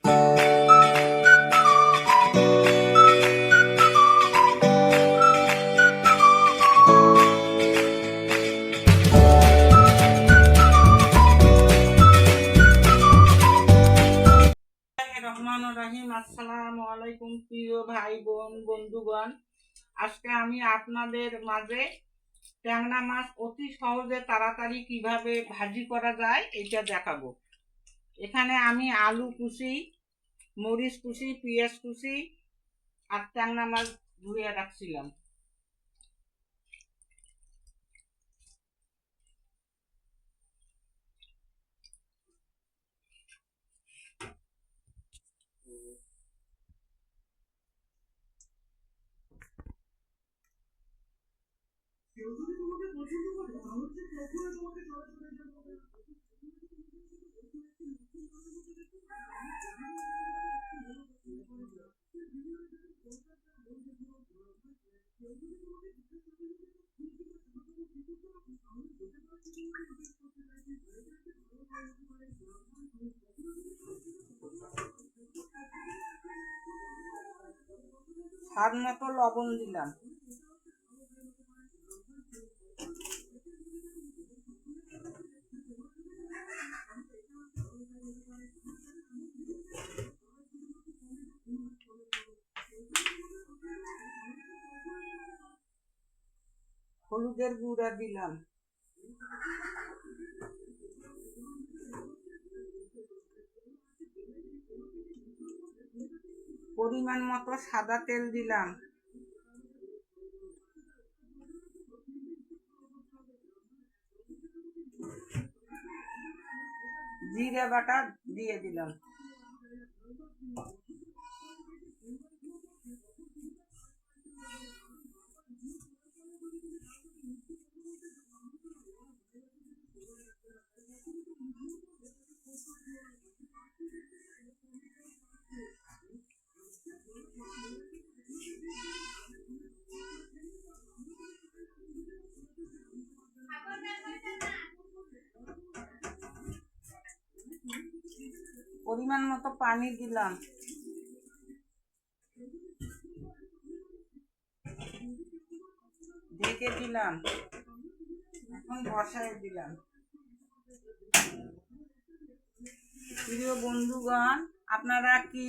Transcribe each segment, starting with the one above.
আসসালামু আলাইকুম প্রিয় ভাই বোন বন্ধুগণ, আজকে আমি আপনাদের মাঝে ট্যাংরা মাছ অতি সহজে তাড়াতাড়ি কিভাবে ভাজি করা যায় এটা দেখাবো। এখানে আমি আলু কুচি, মরিচ কুচি, পেঁয়াজ কুচি আর ট্যাংরা মাছ ধুয়ে রাখছিলাম। স্বাদ মতো লবণ দিলাম। হলুদের গুঁড়া দিলাম। পরিমাণ মতো সাদা তেল দিলাম। জিরে বাটা দিয়ে দিলাম। পরিমাণ মতো পানি দিলাম। ঢেকে দিলাম। এখন বসায় দিলাম। প্রিয় বন্ধুগণ, আপনারা কি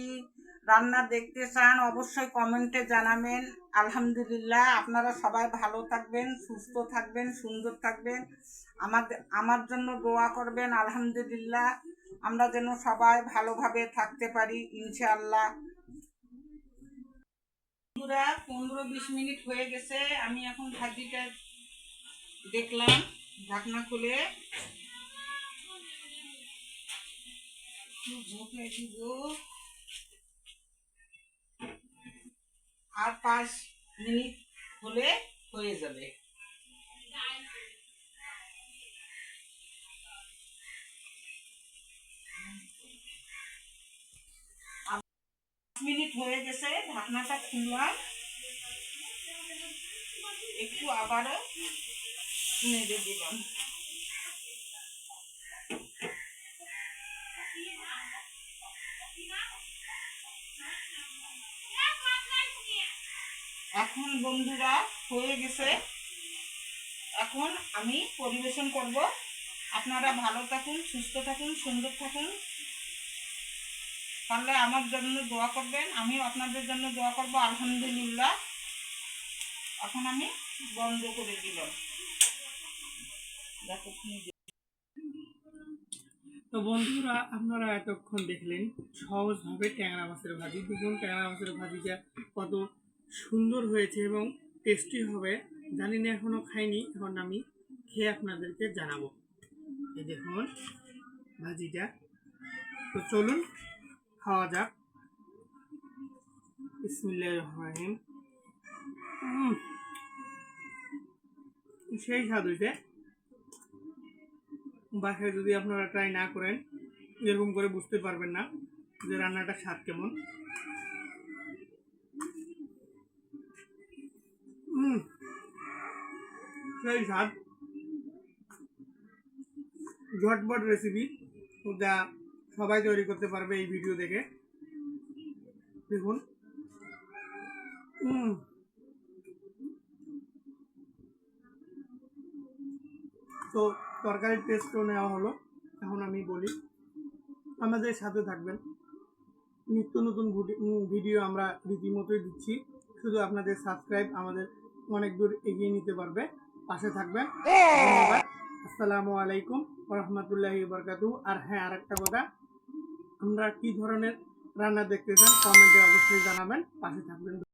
রান্না দেখতে চান অবশ্যই কমেন্টে জানাবেন। আলহামদুলিল্লাহ, আপনারা সবাই ভালো থাকবেন, সুস্থ থাকবেন, সুন্দর থাকবেন। আমার জন্য দোয়া করবেন। আলহামদুলিল্লাহ, আমরা যেন সবাই ভালোভাবে থাকতে পারি ইনশাআল্লাহ। বন্ধুরা, 15-20 মিনিট হয়ে গেছে। আমি এখন ভাজিটা দেখলাম, ঢাকনা খুলে ঝোঁকে দিব। আর 5 মিনিট হলে হয়ে যাবে। 5 মিনিট হয়ে গেছে, ঢাকনাটা খুললাম। একটু আবারও নেড়ে দিলাম। এখন বন্ধুরা হয়ে গেছে। এখন আমি পরিবেশন করব। আপনারা ভালো থাকুন, সুস্থ থাকুন, সুন্দর থাকুন। তাহলে আমার জন্য দোয়া করবেন, আমিও আপনাদের জন্য দোয়া করব। আলহামদুলিল্লাহ, এখন আমি বন্ধ করে দিলাম। তো বন্ধুরা, আপনারা এতক্ষণ দেখলেন সহজভাবে ট্যাংরা মাছের ভাজি। দেখুন ট্যাংরা মাছের ভাজিটা কত সুন্দর হয়েছে এবং টেস্টি হবে। জানি না, এখনও খাইনি, এখন আমি খেয়ে আপনাদেরকে জানাবো। এই দেখুন ভাজিটা। তো চলুন খাওয়া যাক। বিসমিল্লাহির রহমানির রহিম। সেই স্বাদ হয়েছে। বাসায় যদি আপনারা ট্রাই না করেন, এরকম করে বুঝতে পারবেন না যে রান্নাটা স্বাদ কেমন। সেই স্বাদ। ঝটপট রেসিপি, যা সবাই তৈরি করতে পারবে এই ভিডিও দেখে। দেখুন তো তরকারির টেস্টও নেওয়া হলো। এখন আমি বলি, আমাদের সাথে থাকবেন, নিত্য নতুন ভিডিও আমরা রীতিমতোই দিচ্ছি। শুধু আপনাদের সাবস্ক্রাইব আমাদের অনেক দূর এগিয়ে নিতে পারবে। পাশে থাকবেন। ধন্যবাদ। আসসালামু আলাইকুম ওয়া রাহমাতুল্লাহি ওয়া বারাকাতুহু। আর হ্যাঁ, আরেকটা কথা, আমরা কি ধরনের রান্না দেখতে চান কমেন্টে অবশ্যই জানাবেন। পাশে থাকবেন।